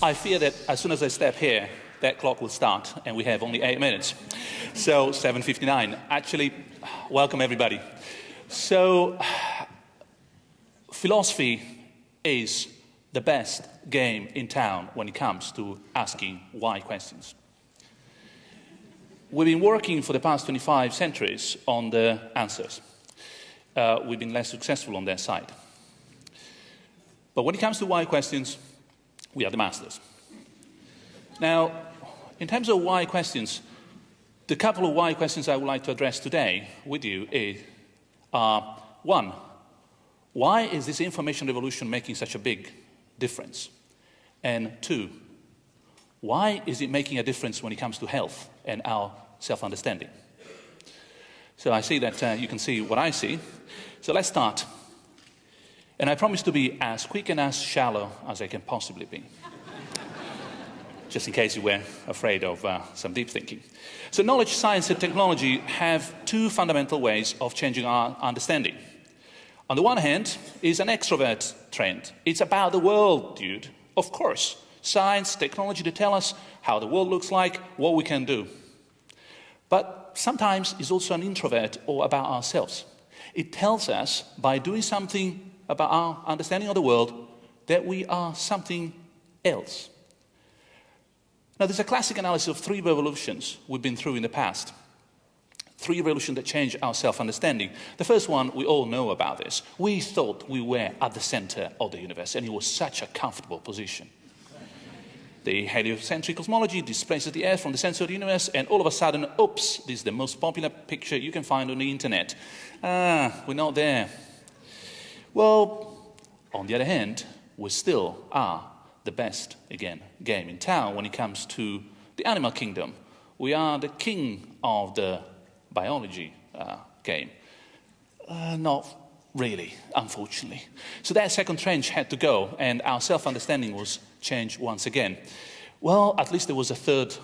I fear that as soon as I step here, that clock will start, and we have only 8 minutes. So, 7:59. Actually, welcome everybody. So, philosophy is the best game in town when it comes to asking why questions. We've been working for the past 25 centuries on the answers. We've been less successful on their side. But when it comes to why questions, we are the masters. Now, in terms of why questions, the couple of why questions I would like to address today with you are, one, why is this information revolution making such a big difference? And two, why is it making a difference when it comes to health and our self-understanding? So I see that you can see what I see. So let's start. And I promise to be as quick and as shallow as I can possibly be. Just in case you were afraid of some deep thinking. So knowledge, science and technology have two fundamental ways of changing our understanding. On the one hand is an extrovert trend. It's about the world, dude. Of course. Science, technology to tell us how the world looks like, what we can do. But sometimes it's also an introvert or about ourselves. It tells us by doing something about our understanding of the world that we are something else. Now, there's a classic analysis of three revolutions we've been through in the past. Three revolutions that changed our self-understanding. The first one, we all know about this. We thought we were at the center of the universe, and it was such a comfortable position. The heliocentric cosmology displaces the Earth from the center of the universe, and all of a sudden, oops, this is the most popular picture you can find on the internet. We're not there. Well, on the other hand, we still are the best, again, game in town when it comes to the animal kingdom. We are the king of the biology game. Not really, unfortunately. So that second trench had to go, and our self-understanding was changed once again. Well, at least there was a third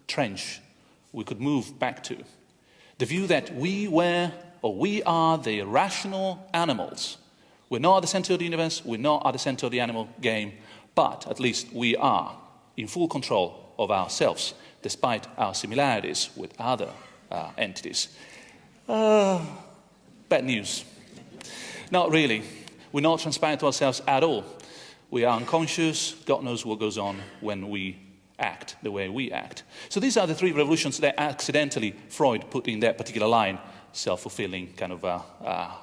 trench we could move back to. The view that we are the rational animals. We're not at the center of the universe, we're not at the center of the animal game, but at least we are in full control of ourselves, despite our similarities with other entities. Bad news. Not really. We're not transparent to ourselves at all. We are unconscious. God knows what goes on when we act the way we act. So these are the three revolutions that accidentally Freud put in that particular line, self-fulfilling kind of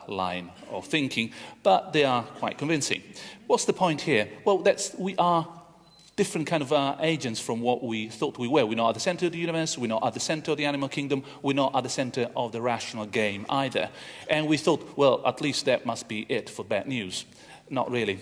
line of thinking, but they are quite convincing. What's the point here? Well, we are different kind of agents from what we thought we were. We're not at the center of the universe, we're not at the center of the animal kingdom, we're not at the center of the rational game either. And we thought, well, at least that must be it for bad news. Not really.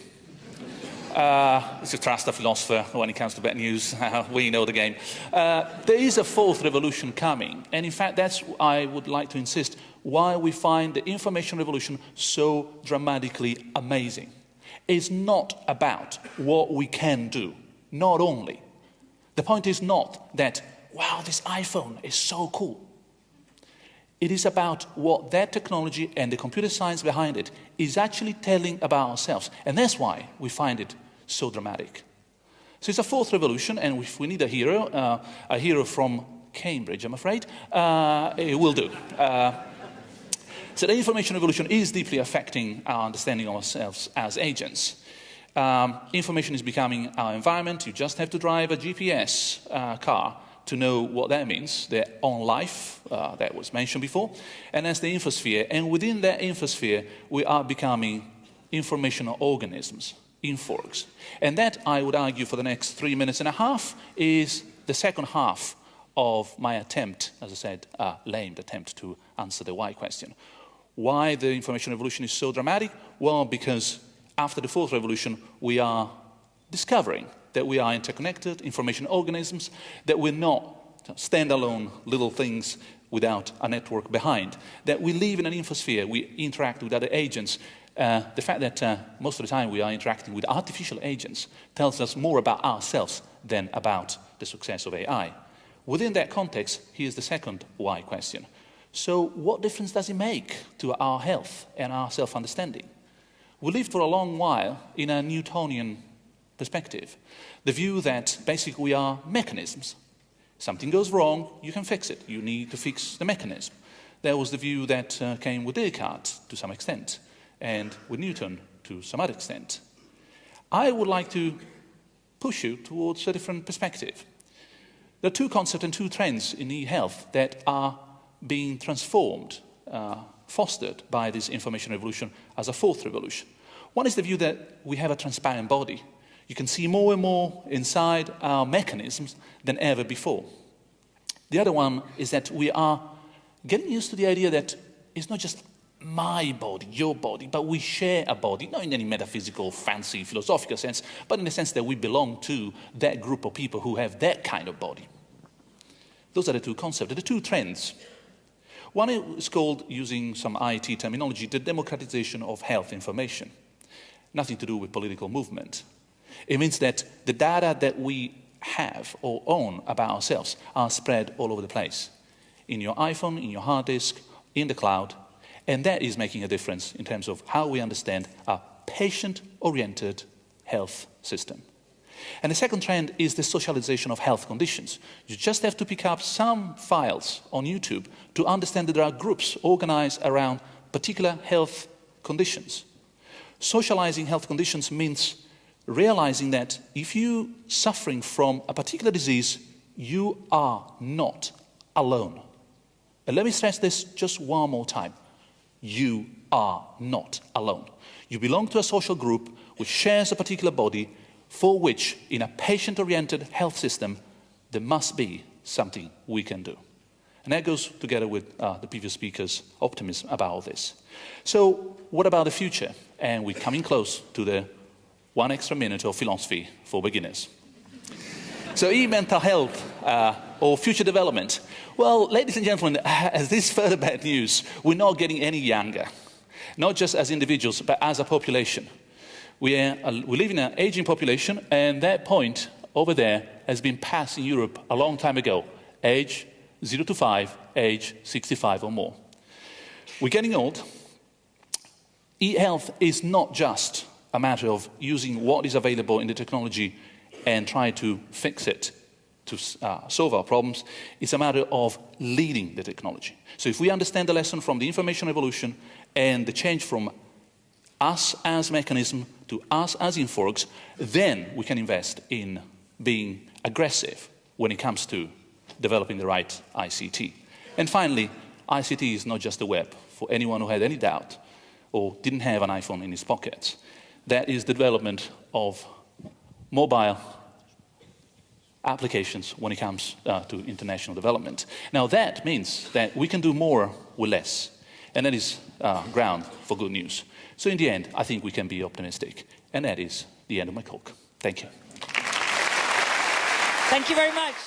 It's a trust a philosopher when it comes to bad news. We know the game. There is a fourth revolution coming, and in fact that's, I would like to insist, why we find the information revolution so dramatically amazing. It's not about what we can do, not only. The point is not that, wow, this iPhone is so cool. It is about what that technology and the computer science behind it is actually telling about ourselves, and that's why we find it so dramatic. So it's a fourth revolution, and if we need a hero from Cambridge, I'm afraid, it will do. So the information revolution is deeply affecting our understanding of ourselves as agents. Information is becoming our environment. You just have to drive a GPS car to know what that means, their own life, that was mentioned before, and that's the infosphere. And within that infosphere, we are becoming informational organisms, inforgs. And that, I would argue, for the next 3 minutes and a half, is the second half of my attempt, as I said, lame attempt to answer the why question. Why the information revolution is so dramatic? Well, because after the fourth revolution, we are discovering that we are interconnected information organisms, that we're not standalone little things without a network behind, that we live in an infosphere, we interact with other agents. The fact that most of the time we are interacting with artificial agents tells us more about ourselves than about the success of AI. Within that context, here's the second why question. So what difference does it make to our health and our self-understanding? We lived for a long while in a Newtonian perspective. The view that basically we are mechanisms. Something goes wrong, you can fix it. You need to fix the mechanism. That was the view that came with Descartes to some extent, and with Newton to some other extent. I would like to push you towards a different perspective. There are two concepts and two trends in e-health that are being transformed, fostered by this information revolution as a fourth revolution. One is the view that we have a transparent body. You can see more and more inside our mechanisms than ever before. The other one is that we are getting used to the idea that it's not just my body, your body, but we share a body, not in any metaphysical, fancy, philosophical sense, but in the sense that we belong to that group of people who have that kind of body. Those are the two concepts, the two trends. One is called, using some IT terminology, the democratization of health information. Nothing to do with political movement. It means that the data that we have or own about ourselves are spread all over the place. In your iPhone, in your hard disk, in the cloud. And that is making a difference in terms of how we understand a patient-oriented health system. And the second trend is the socialization of health conditions. You just have to pick up some files on YouTube to understand that there are groups organized around particular health conditions. Socializing health conditions means realizing that if you're suffering from a particular disease, you are not alone. And let me stress this just one more time. You are not alone. You belong to a social group which shares a particular body for which, in a patient-oriented health system, there must be something we can do. And that goes together with the previous speaker's optimism about all this. So what about the future? And we're coming close to the 1 extra minute of philosophy for beginners. So e-mental health or future development. Well, ladies and gentlemen, as this further bad news, we're not getting any younger. Not just as individuals, but as a population. We live in an aging population, and that point over there has been passed in Europe a long time ago. Age 0 to 5, age 65 or more. We're getting old. E-health is not just a matter of using what is available in the technology and try to fix it to solve our problems. It's a matter of leading the technology. So if we understand the lesson from the information revolution and the change from us as mechanism to us as inforgs, then we can invest in being aggressive when it comes to developing the right ICT. And finally, ICT is not just the web. For anyone who had any doubt or didn't have an iPhone in his pocket, that is the development of mobile applications when it comes to international development. Now that means that we can do more with less, and that is ground for good news. So in the end, I think we can be optimistic, and that is the end of my talk. Thank you. Thank you very much.